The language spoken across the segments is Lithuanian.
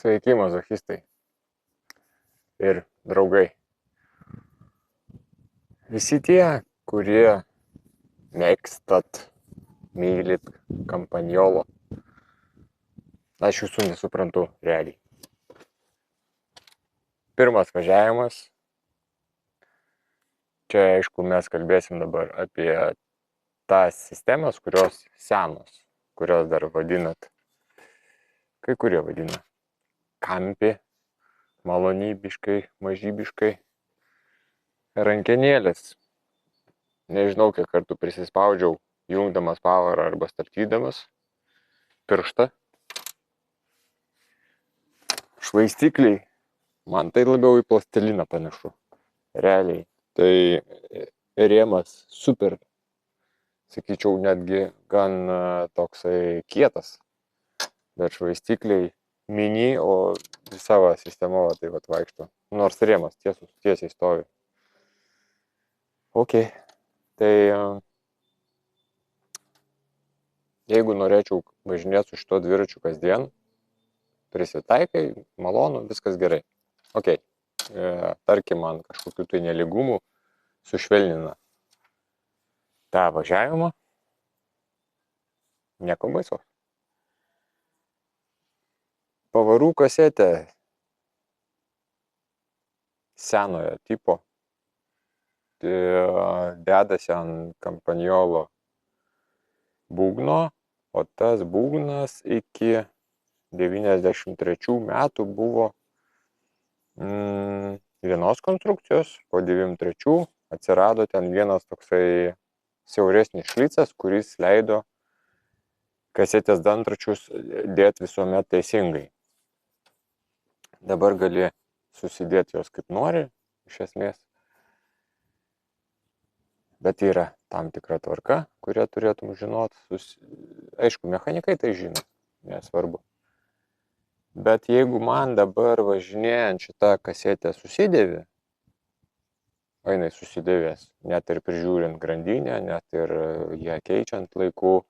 Sveiki, mazochistai ir draugai. Visi tie, kurie mėgstat, mylit Campagnolo. Aš jūsų nesuprantu realiai. Pirmas važiavimas. Čia, aišku, mes kalbėsim dabar apie tas sistemas, kurios senos, kurios dar vadinat, kai kurie vadina kampi, malonybiškai, mažybiškai, rankenėlės. Nežinau, kiek kartų prisispaudžiau, jungdamas pavarą arba stabdydamas pirštą. Švaistikliai, man tai labiau į plastiliną panašu, realiai. Tai rėmas super, sakyčiau, netgi gan toksai kietas, bet švaistikliai mini, o visa sistema tai vaikšto, nors rėmas tiesiai stovi. Ok, tai jeigu norėčiau važinėti su šito dviračiu kasdien, prisitaikai, malonu, viskas gerai. Ok, tarkim, man kažkokių tai nelygumų sušvelnina tą važiavimą, nieko baisaus. Pavarų kasetė senojo tipo dedasi ant Campagnolo būgno, o tas būgnas iki 93 metų buvo vienos konstrukcijos, po 93 atsirado ten vienas toksai siauresnis šlicas, kuris leido kasetės dantračius dėti visuomet teisingai. Dabar gali susidėti jos kaip nori, iš esmės. Bet yra tam tikra tvarka, kurią turėtum žinot. Aišku, mechanikai tai žino, nesvarbu. Bet jeigu man dabar važinėjant šitą kasetę susidėvi, o jinai susidėvės, net ir prižiūrint grandinę, net ir ją keičiant laiku,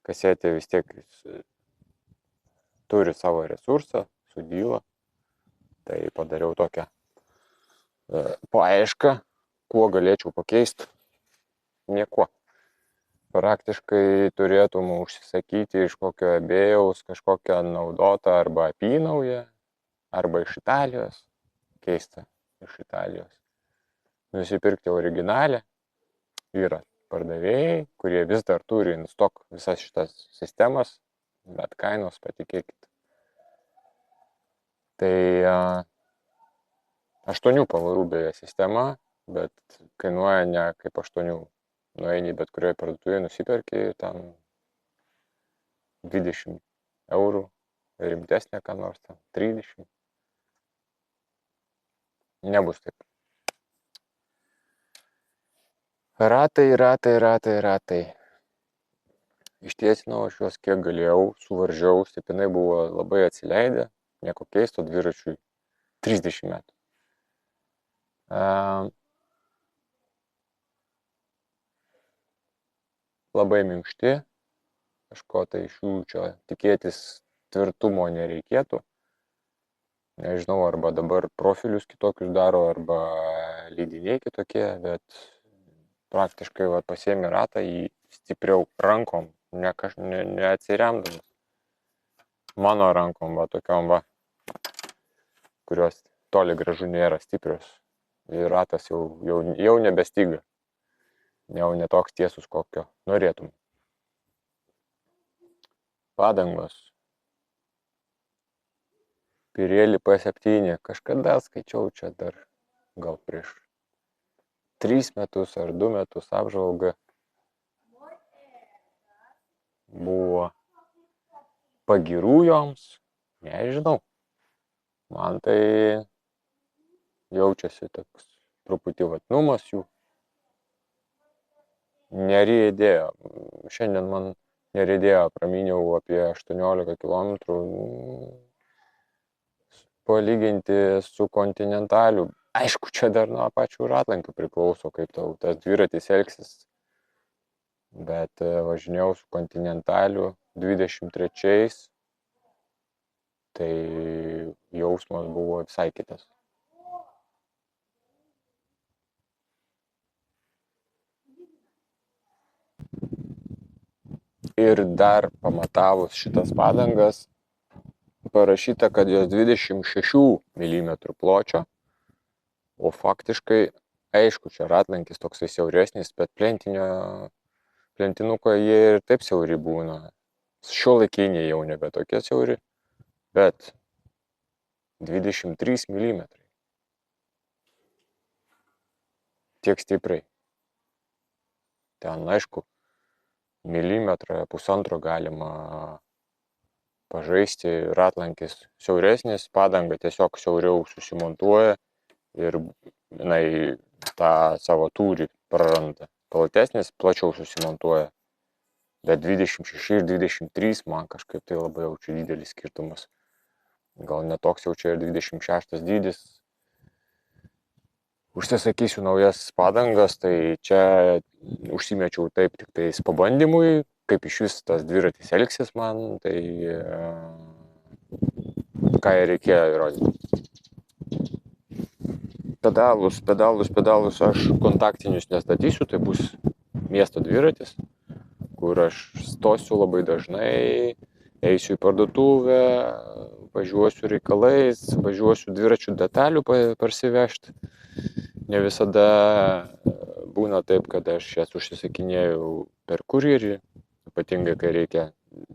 kasetė vis tiek turi savo resursą, sudyla. Tai padariau tokią paiešką, kuo galėčiau pakeisti. Niekuo. Praktiškai turėtum užsisakyti iš kokio ebėjaus kažkokią naudotą arba apynaują, arba iš Italijos, keista, iš Italijos. Nusipirkti originalę. Yra pardavėjai, kurie vis dar turi in stock visas šitas sistemas, bet kainos, patikėkit. Tai 8 pavarų beje sistema, bet kainuoja ne kaip 8. Nueini bet kurioje parduotuvėje, nusiperki tam 20 eurų, rimtesnė ką nors tam, 30. Nebus taip. Ratai. Ištiesinau aš juos kiek galėjau, suvaržiau, stipinai buvo labai atsileidę, nieko keisto dviračiui 30 metų. Labai minkšti, kažko tai iš jų čia tikėtis tvirtumo nereikėtų. Nežinau, arba dabar profilius kitokius daro, arba lydiniai kitokie, bet praktiškai pasiemi ratą jį stipriau rankom, neatsiremdamas. Mano rankom, tokiom, kurios toli gražu nėra stiprios. Ir ratas jau nebestiga. Jau netoks tiesus, kokio norėtum. Padangos. Pirelli P7. Kažkada skaičiau čia dar gal prieš 3 metus ar 2 metus apžvalga. Buvo pagirų joms. Nežinau. Man tai jaučiasi toks truputį vatnumas jų. Neriedėjo. Šiandien man neriedėjo, pramyniau apie 18 km. Palyginti su Continentaliu. Aišku, čia dar nuo pačių ratlankių priklauso, kaip tau tas dviratis elgsis. Bet važinėjau su Continentaliu 23. tai jausmas buvo visai kitas. Ir dar pamatavus šitas padangas, parašyta, kad jos 26 mm pločio, o faktiškai, aišku, čia ratlankis toksai siauresnis, bet plentinuko jie ir taip siauri būna. Šiuolaikiniai jau nebe tokie siauri, bet 23 mm. Tiek stipriai. Ten, aišku, milimetrą, pusantro galima pažaisti, ratlankis siauresnis, padanga tiesiog siauriau susimontuoja ir jinai tą savo tūrį praranda. Platesnis, plačiau susimontuoja. Bet 26 ir 23 man kažkaip tai labai jaučiu didelis skirtumas. Gal netoks jau čia ir 26 dydis. Užsisakysiu naujas padangas, tai čia užsimečiau taip tik tais pabandymui, kaip iš vis tas dviratis elgsis man, tai ką ir reikėjo įrodyti. Pedalus aš kontaktinius nestatysiu, tai bus miesto dviratis, kur aš stosiu labai dažnai, eisiu į parduotuvę, važiuosiu reikalais, važiuosiu dviračių detalių parsivežti. Ne visada būna taip, kad aš jas užsisakinėjau per kurjerį, ypatingai kai reikia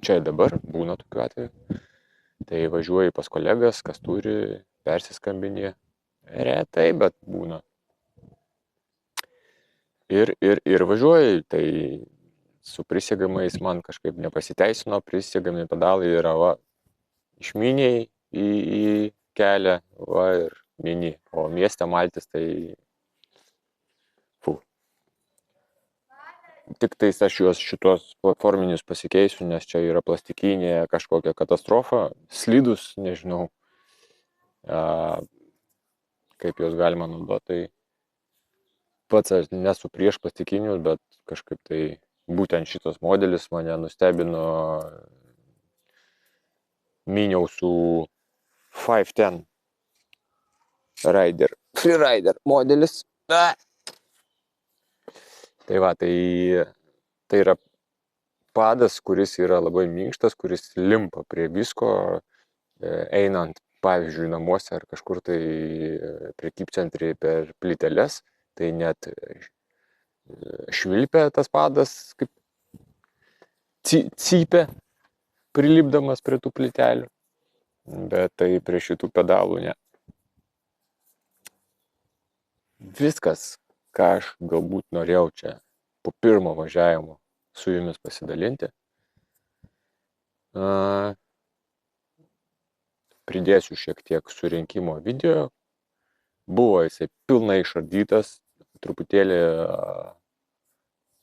čia ir dabar, būna tokių atvejų. Tai važiuoju pas kolegas, kas turi, persiskambinė. Retai, bet būna. Ir važiuoju, tai su prisėgamais man kažkaip nepasiteisino, prisėgami pedalai yra išminiai į kelią, ir mini, o mieste maltis tai tik tais aš juos šitos platforminius pasikeisiu, nes čia yra plastikinė kažkokia katastrofa, slidus, nežinau, kaip juos galima naudoti. Tai pats aš nesu prieš plastikinius, bet kažkaip tai būtent šitas modelis mane nustebino. Myniau su 510 Freerider modelis. Tai va, tai yra padas, kuris yra labai minkštas, kuris limpa prie visko, einant, pavyzdžiui, namuose ar kažkur tai prekybcentrį per plyteles, tai net švilpia tas padas, kaip cypia, prilipdamas prie tų plytelių, bet tai prie šitų pedalų ne. Viskas, ką aš galbūt norėjau čia po pirmo važiavimo su jumis pasidalinti. Pridėsiu šiek tiek surinkimo video. Buvo jisai pilnai išardytas, truputėlį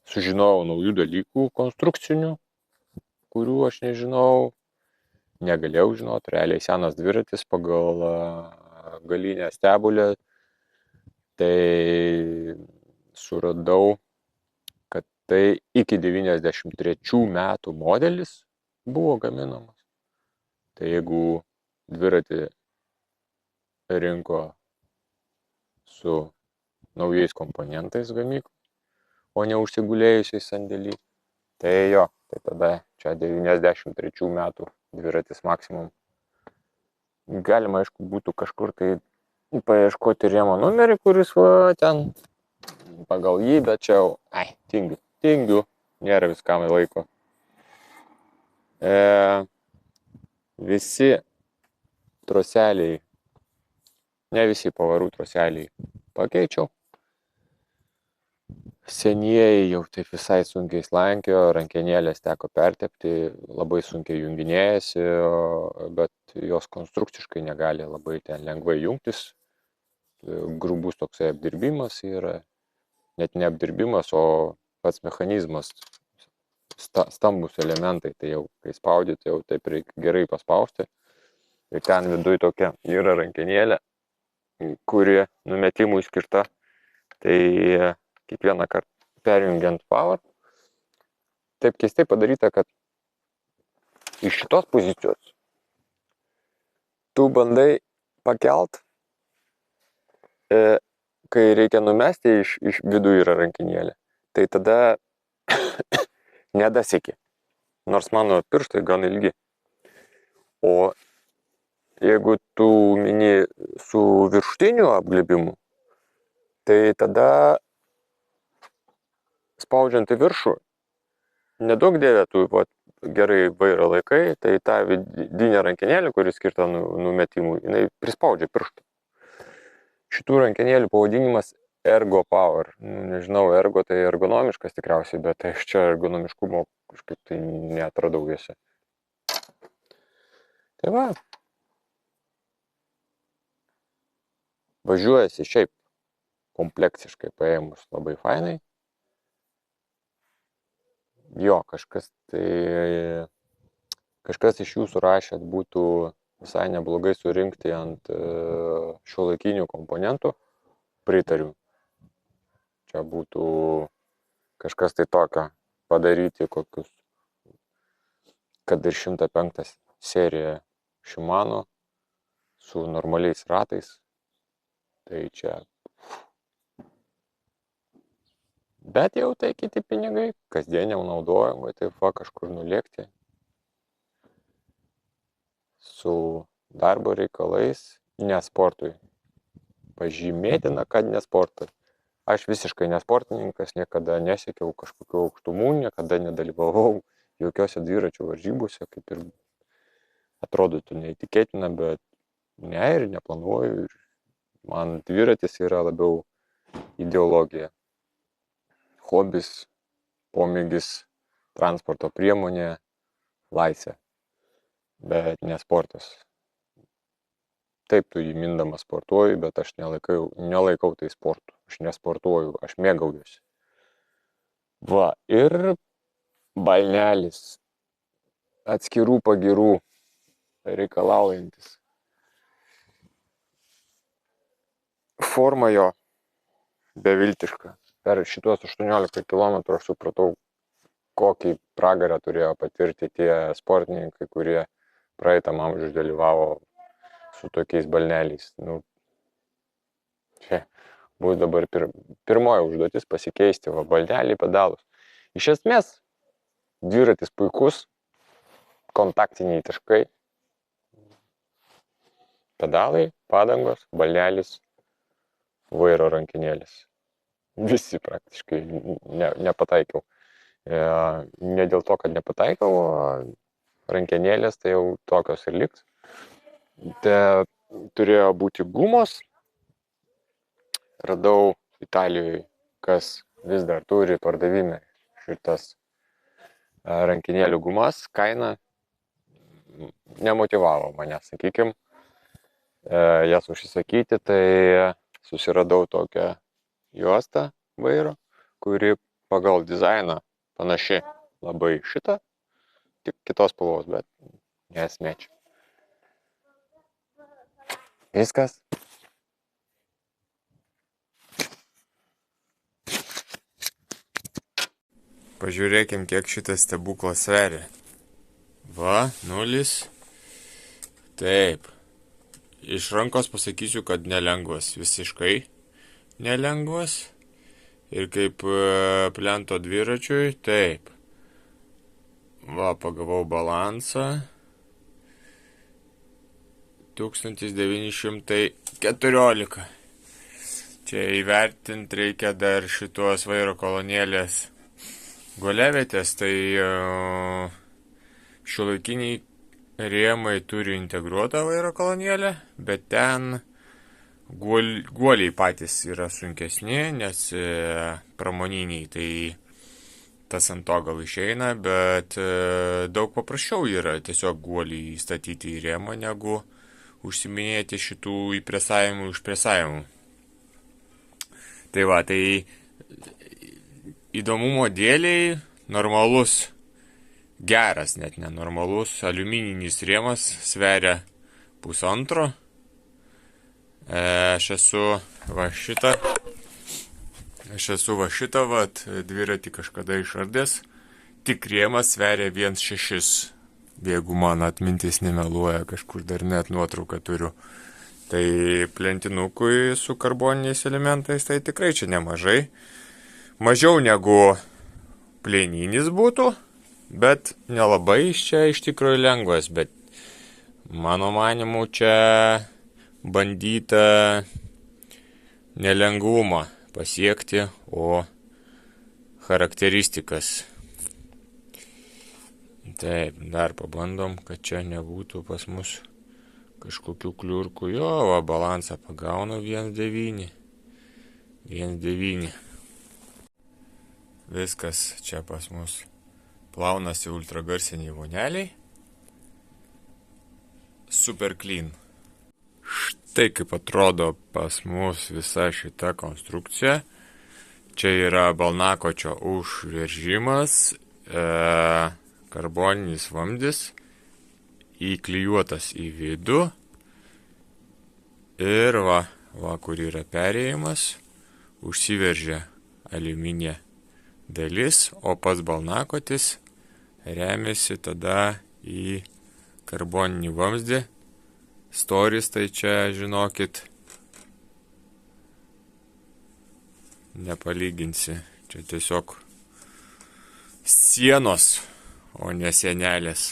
sužinojau naujų dalykų konstrukcinių, kurių aš nežinau, negalėjau žinoti. Realiai senas dviratis pagal galinę stebulę. Tai suradau, kad tai iki 93 metų modelis buvo gaminamas. Tai jeigu dviratį rinko su naujais komponentais gamyklų, o ne užsigulėjusiais sandėly, tai jo, tai tada čia 93 metų dviratis maksimum. Galima, aišku, būtų kažkur tai paieškoti rėmo numerį, kuris ten pagal jį, bet čia jau, tingiu, nėra viskam laiko. Visi troseliai, ne visi pavarų troseliai pakeičiau. Senieji jau taip visai sunkiai slankio, rankenėlės teko pertepti, labai sunkiai junginėjasi, bet jos konstrukciškai negali labai ten lengvai jungtis. Grubus toksai apdirbimas yra, net ne apdirbimas, o pats mechanizmas, stambus elementai, tai jau kai spaudi, tai jau taip reikia gerai paspausti. Ir ten viduj tokia yra rankenėlė, kuri numetimui skirta. Tai kiekvieną kartą perjungiant power, taip keistai padaryta, kad iš šitos pozicijos tu bandai pakelt, kai reikia numesti iš vidų yra rankinėlė, tai tada nedasieki, nors mano pirštai gan ilgi. O jeigu tu mini su viršutiniu apglėbimu, tai tada spaudžiant į viršų, nedaug dėvė tu gerai vairą laikai, tai ta vidinė rankinėlė, kuri skirta numetimui, jinai prispaudžia pirštą. Šitų rankinėlių pavadinimas Ergo Power. Nežinau, ergo tai ergonomiškas tikriausiai, bet aš čia ergonomiškumo kažkaip tai neatradau juose. Tai va. Važiuojasi šiaip kompleksiškai paėmus labai fainai. Jo, kažkas iš jūsų rašėt, būtų visai neblogai surinkti ant šiuolaikinių komponentų. Pritariu. Čia būtų kažkas tai tokio padaryti kokius, kad ir 105 serija Shimano su normaliais ratais. Tai čia. Bet jau tai kiti pinigai, kasdieniam naudojimui, taip va kažkur nulėkti. Su darbo reikalais, ne sportui. Pažymėtina, kad ne sportas. Aš visiškai nesportininkas, niekada nesiekiau kažkokių aukštumų, niekada nedalyvavau jokiose dviračių varžybose, kaip ir atrodytų neįtikėtina, bet ne ir neplanuoju. Man dviratis yra labiau ideologija. Hobis, pomėgis, transporto priemonė, laisvė, bet ne sportas. Taip, tu jį mindamas sportuoju, bet aš nelaikau tai sportu. Aš nesportuoju, aš mėgaujuosi. Va, ir balnelis, atskirų pagirų reikalaujantis. Forma jo beviltiška. Per šitos 18 km aš supratau, kokį pragarą turėjo patirti tie sportininkai, kurie praeitam amžiui dalyvavo su tokiais balneliais. Čia bus dabar pirmoji užduotis pasikeisti balnelį pedalus. Iš esmės, dviratis puikus, kontaktiniai taškai, pedalai, padangos, balnelis, vairo rankinėlis. Visi praktiškai nepataikiau. Ne dėl to, kad nepataikiau, rankenėlės tai jau tokios ir liks. Tai turėjo būti gumos. Radau Italijoje, kas vis dar turi pardavime šitas rankenėlių gumas. Kaina nemotivavo mane, sakykim, jas užsisakyti, tai susiradau tokią juostą vairo, kuri pagal dizainą panaši labai šitą, tik kitos spalvos, bet nesmė čia. Viskas. Pažiūrėkim, kiek šitas stebuklas sveria. Va, 0. Taip. Iš rankos pasakysiu, kad nelengvas, visiškai nelengvas. Ir kaip plento dviračiui, taip. Va, pagavau balansą. 1914. Čia įvertinti reikia dar šitos vairo kolonėlės guoliavietės, tai šiuolaikiniai rėmai turi integruotą vairo kolonėlę, bet ten guoliai patys yra sunkesni, nes pramoniniai, tai tas ant to gal išeina, bet daug paprasčiau yra tiesiog guolį įstatyti į rėmą, negu užsiminėti šitų įpresavimų, išpresavimų. Tai va, tai įdomumo dėliai normalus, geras, net nenormalus aliumininis rėmas sveria 1,5. Aš esu va šitą dviratį kažkada išardęs, tik rėmas sveria 1,6. jeigu man atmintis nemeluoja, kažkur dar net nuotrauką turiu. Tai plentinukui su karboniniais elementais tai tikrai čia nemažai. Mažiau negu plieninis būtų, bet nelabai čia iš tikrųjų lengvas, bet mano manimu čia bandyta nelengvumą pasiekti, o charakteristikas. Taip, dar pabandom, kad čia nebūtų pas mus kažkokių kliurkų. Jo, va, balansą pagaunu 1,9. 1,9. Viskas čia pas mus plaunasi ultragarsiniai voneliai. Super clean. Štai kaip atrodo pas mus visa šita konstrukcija. Čia yra balnakočio užveržimas, karboninis vamzdis, įklijuotas į vidų ir va, kur yra perėjimas, užsiveržia aliuminė dalis, o pats balnakotis remiasi tada į karboninį vamzdį. Storis tai čia, žinokit, nepalyginsi. Čia tiesiog sienos, o ne sienelės.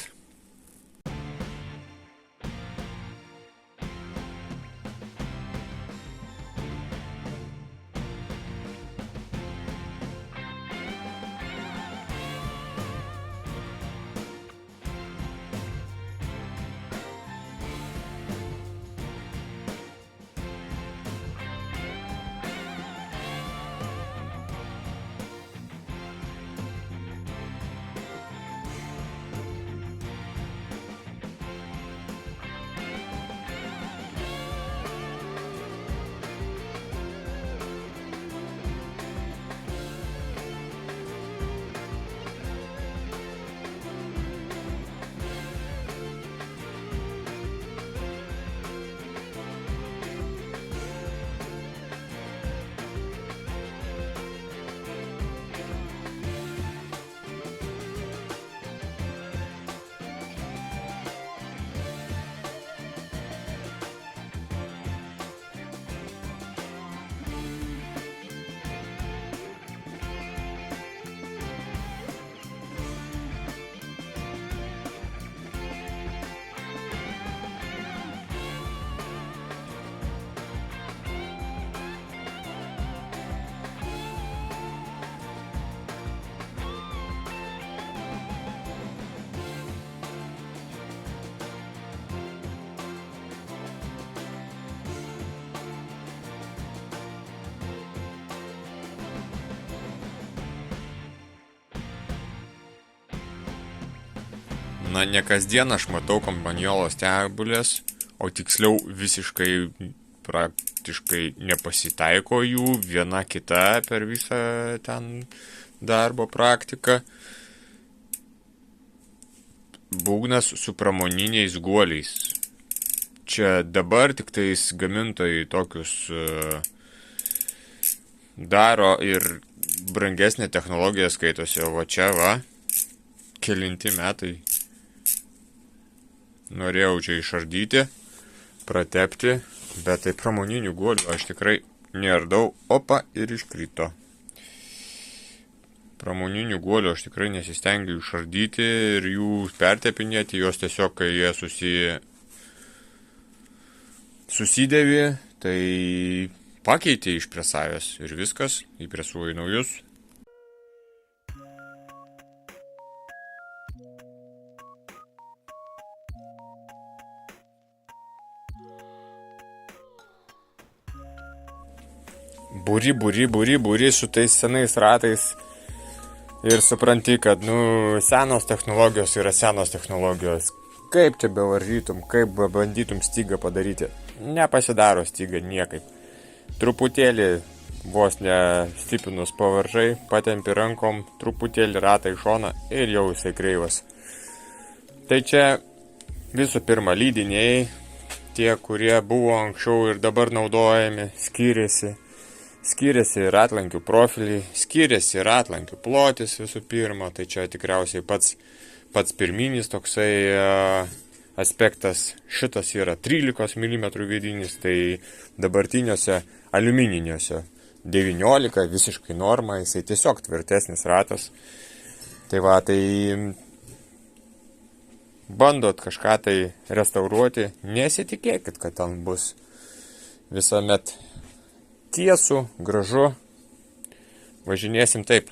Na, ne kasdien aš matau kompaniolos stebulės, o tiksliau visiškai praktiškai nepasitaiko jų, viena kita per visą ten darbo praktiką. Būgnas su pramoniniais guoliais. Čia dabar tik tais gamintojai tokius daro ir brangesnė technologija skaitosi, o va čia va, kelinti metai. Norėjau čia išardyti, pratepti, bet tai pramoninių guolių aš tikrai neardau. Opa, ir iškrito. Pramoninių guolių aš tikrai nesistengiu išardyti ir jų pertepinėti, jos tiesiog, kai jie susidėvi, tai pakeitė išpresavęs ir viskas, įpresuoju naujus. Būri su tais senais ratais ir supranti, kad senos technologijos yra senos technologijos. Kaip čia bevaržytum, kaip bandytum stygą padaryti, nepasidaro styga niekaip. Truputėlį vos nestipinus pavaržai, patempi rankom, truputėlį ratą į šoną ir jau jisai kreivas. Tai čia visų pirma lydiniai, tie, kurie buvo anksčiau ir dabar naudojami, skiriasi. Skiriasi ir atlankių profiliai, skiriasi ir atlankių plotis visų pirma, tai čia tikriausiai pats pats pirminis toksai aspektas. Šitas yra 13 mm vidinis, tai dabartiniuose aliumininiuose 19 visiškai norma, jisai tiesiog tvirtesnis ratas. Tai va, tai bandot kažką tai restauruoti, nesitikėkit, kad ten bus visuomet tiesų, gražu. Važinėsim taip.